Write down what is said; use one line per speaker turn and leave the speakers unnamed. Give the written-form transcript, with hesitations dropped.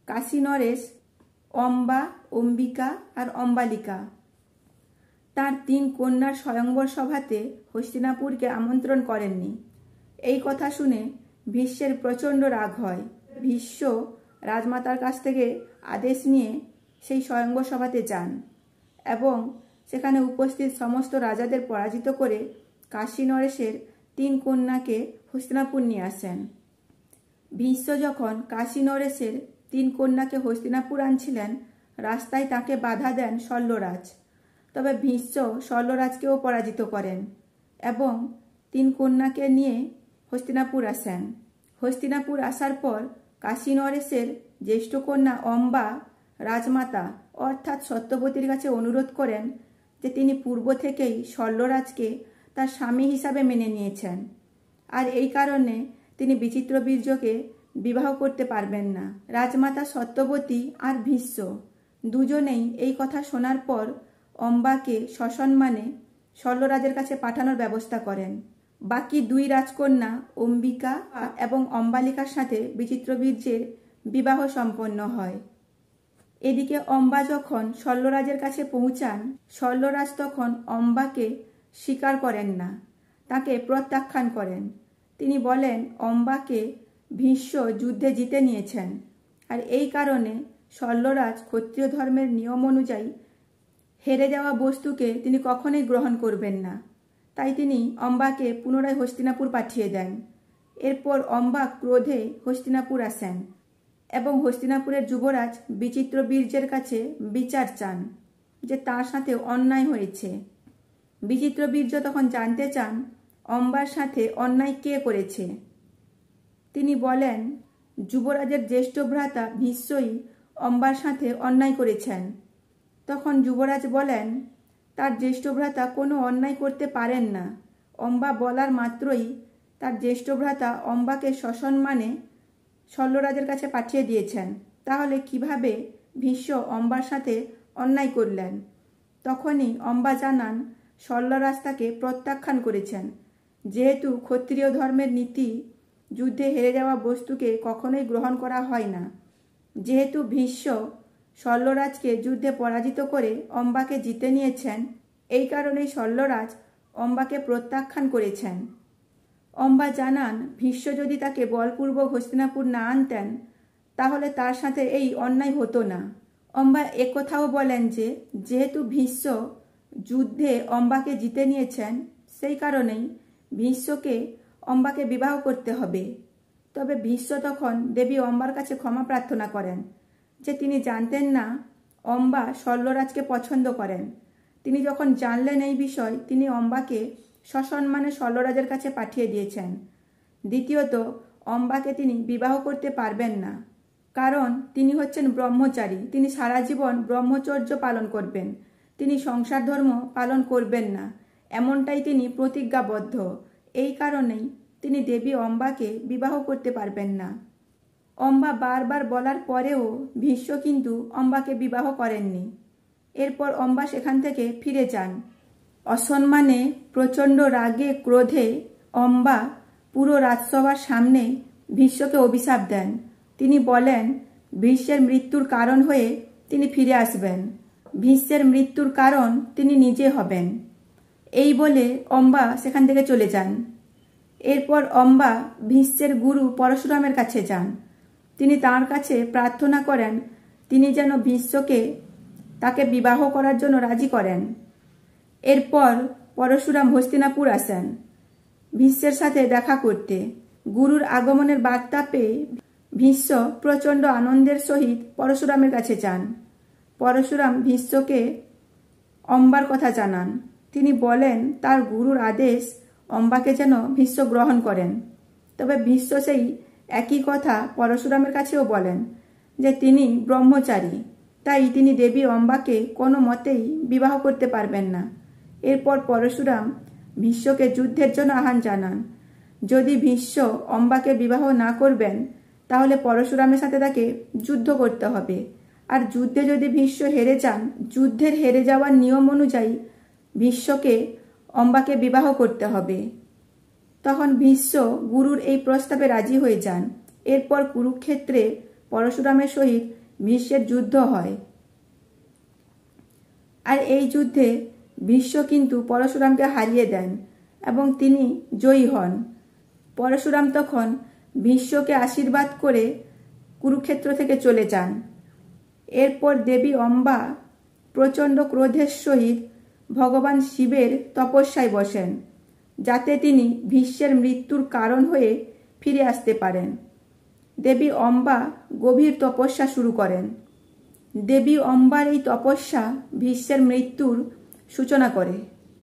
কাশী নরেশ অম্বা, অম্বিকা আর অম্বালিকা তার 3 কন্যার স্বয়ংবর সভাতে হস্তিনাপুরকে আমন্ত্রণ করেননি। এই কথা শুনে ভীষ্মের প্রচণ্ড রাগ হয়। ভীষ্ম রাজমাতার কাছ থেকে আদেশ নিয়ে সেই স্বয়ংবর সভাতে যান এবং সেখানে উপস্থিত সমস্ত রাজাদের পরাজিত করে কাশী নরেশের 3 কন্যাকে হস্তিনাপুর নিয়ে আসেন। ভীষ্ম যখন কাশী নরেশের 3 কন্যাকে হস্তিনাপুর আনছিলেন, রাস্তায় তাকে বাধা দেন শল্যরাজ। তবে ভীষ্ম শল্যরাজকেও পরাজিত করেন এবং 3 কন্যাকে নিয়ে হস্তিনাপুর আসেন। হস্তিনাপুর আসার পর কাশী নরেশের জ্যেষ্ঠ কন্যা অম্বা রাজমাতা অর্থাৎ সত্যবতীর কাছে অনুরোধ করেন যে তিনি পূর্ব থেকেই শল্যরাজকে তার স্বামী হিসাবে মেনে নিয়েছেন, আর এই কারণে তিনি বিচিত্রবীর্যকে বিবাহ করতে পারবেন না। রাজমাতা সত্যবতী আর ভীষ্ম দুজনেই এই কথা শোনার পর অম্বাকে সসম্মানে শল্যরাজের কাছে পাঠানোর ব্যবস্থা করেন। বাকি 2 রাজকন্যা অম্বিকা এবং অম্বালিকার সাথে বিচিত্রবীর্যের বিবাহ সম্পন্ন হয়। এদিকে অম্বা যখন শল্যরাজের কাছে পৌঁছান, শল্যরাজ তখন অম্বাকে স্বীকার করেন না, তাকে প্রত্যাখ্যান করেন। তিনি বলেন অম্বাকে ভীষ্ম যুদ্ধে জিতে নিয়েছেন, আর এই কারণে শল্যরাজ ক্ষত্রিয় ধর্মের নিয়ম অনুযায়ী হেরে যাওয়া বস্তুকে তিনি কখনোই গ্রহণ করবেন না। তাই তিনি অম্বাকে পুনরায় হস্তিনাপুর পাঠিয়ে দেন। এরপর অম্বা ক্রোধে হস্তিনাপুর আসেন এবং হস্তিনাপুরের যুবরাজ বিচিত্রবীর্যের কাছে বিচার চান যে তার সাথে অন্যায় হয়েছে। বিচিত্রবীর্য তখন জানতে চান অম্বার সাথে অন্যায় কে করেছে। তিনি বলেন যুবরাজের জ্যেষ্ঠ ভ্রাতা ভীষ্মই অম্বার সাথে অন্যায় করেছেন। তখন যুবরাজ বলেন তার জ্যেষ্ঠ ভ্রাতা কোনো অন্যায় করতে পারেন না। অম্বা বলার মাত্রই তার জ্যেষ্ঠ ভ্রাতা অম্বাকে সসম্মানে শল্যরাজের কাছে পাঠিয়ে দিয়েছেন। তাহলে কিভাবে ভীষ্ম অম্বার সাথে অন্যায় করলেন? তখনই অম্বা জানান শল্যরাজ তাকে প্রত্যাখ্যান করেছেন, যেহেতু ক্ষত্রিয় ধর্মের নীতি যুদ্ধে হেরে যাওয়া বস্তুকে কখনোই গ্রহণ করা হয় না। যেহেতু ভীষ্ম শল্যরাজকে যুদ্ধে পরাজিত করে অম্বাকে জিতে নিয়েছেন, এই কারণেই শল্যরাজ অম্বাকে প্রত্যাখ্যান করেছেন। অম্বা জানান ভীষ্ম যদি তাকে বলপূর্বক হস্তিনাপুর না আনতেন তাহলে তার সাথে এই অন্যায় হতো না। অম্বা একথাও বলেন যে যেহেতু ভীষ্ম যুদ্ধে অম্বাকে জিতে নিয়েছেন, সেই কারণেই ভীষ্মকে অম্বাকে বিবাহ করতে হবে। তবে ভীষ্ম তখন দেবী অম্বার কাছে ক্ষমা প্রার্থনা করেন যে তিনি জানতেন না অম্বা শল্যরাজকে পছন্দ করেন। তিনি যখন জানলেন এই বিষয়, তিনি অম্বাকে সসম্মানে শল্যরাজের কাছে পাঠিয়ে দিয়েছেন। দ্বিতীয়ত, অম্বাকে তিনি বিবাহ করতে পারবেন না, কারণ তিনি হচ্ছেন ব্রহ্মচারী। তিনি সারা জীবন ব্রহ্মচর্য পালন করবেন, তিনি সংসার ধর্ম পালন করবেন না, এমনটাই তিনি প্রতিজ্ঞাবদ্ধ। এই কারণেই তিনি দেবী অম্বাকে বিবাহ করতে পারবেন না। অম্বা বারবার বলার পরেও ভীষ্ম কিন্তু অম্বাকে বিবাহ করেননি। এরপর অম্বা সেখান থেকে ফিরে যান। অসম্মানে প্রচণ্ড রাগে ক্রোধে অম্বা পুরো রাজসভার সামনে ভীষ্মকে অভিশাপ দেন। তিনি বলেন ভীষ্মের মৃত্যুর কারণ হয়ে তিনি ফিরে আসবেন, ভীষ্মের মৃত্যুর কারণ তিনি নিজে হবেন। এই বলে অম্বা সেখান থেকে চলে যান। এরপর অম্বা ভীষ্মের গুরু পরশুরামের কাছে যান। তিনি তার কাছে প্রার্থনা করেন তিনি যেন ভীষ্মকে তাকে বিবাহ করার জন্য রাজি করেন। এরপর পরশুরাম হস্তিনাপুর আসেন ভীষ্মের সাথে দেখা করতে। গুরুর আগমনের বার্তা পেয়ে ভীষ্ম প্রচণ্ড আনন্দের সহিত পরশুরামের কাছে যান। পরশুরাম ভীষ্মকে অম্বার কথা জানান। তিনি বলেন তার গুরুর আদেশ অম্বাকে যেন ভীষ্ম গ্রহণ করেন। তবে ভীষ্ম সেই একই কথা পরশুরামের কাছেও বলেন যে তিনি ব্রহ্মচারী, তাই তিনি দেবী অম্বাকে কোনো মতেই বিবাহ করতে পারবেন না। এরপর পরশুরাম ভীষ্মকে যুদ্ধের জন্য আহ্বান জানান। যদি ভীষ্ম অম্বাকে বিবাহ না করবেন তাহলে পরশুরামের সাথে তাকে যুদ্ধ করতে হবে, আর যুদ্ধে যদি ভীষ্ম হেরে যান, যুদ্ধের হেরে যাওয়ার নিয়ম অনুযায়ী ভীষ্মকে অম্বাকে বিবাহ করতে হবে। তখন ভীষ্ম গুরুর এই প্রস্তাবে রাজি হয়ে যান। এরপর কুরুক্ষেত্রে পরশুরামের সহিত ভীষ্মের যুদ্ধ হয়। আর এই যুদ্ধে ভীষ্ম কিন্তু পরশুরামকে হারিয়ে দেন এবং তিনি জয়ী হন। পরশুরাম তখন ভীষ্মকে আশীর্বাদ করে কুরুক্ষেত্র থেকে চলে যান। এরপর দেবী অম্বা প্রচণ্ড ক্রোধের সহিত ভগবান শিবের তপস্যায় বসেন, যাতে তিনি ভীষ্মের মৃত্যুর কারণ হয়ে ফিরে আসতে পারেন। দেবী অম্বা গভীর তপস্যা শুরু করেন। দেবী অম্বার এই তপস্যা ভীষ্মের মৃত্যুর সূচনা করে।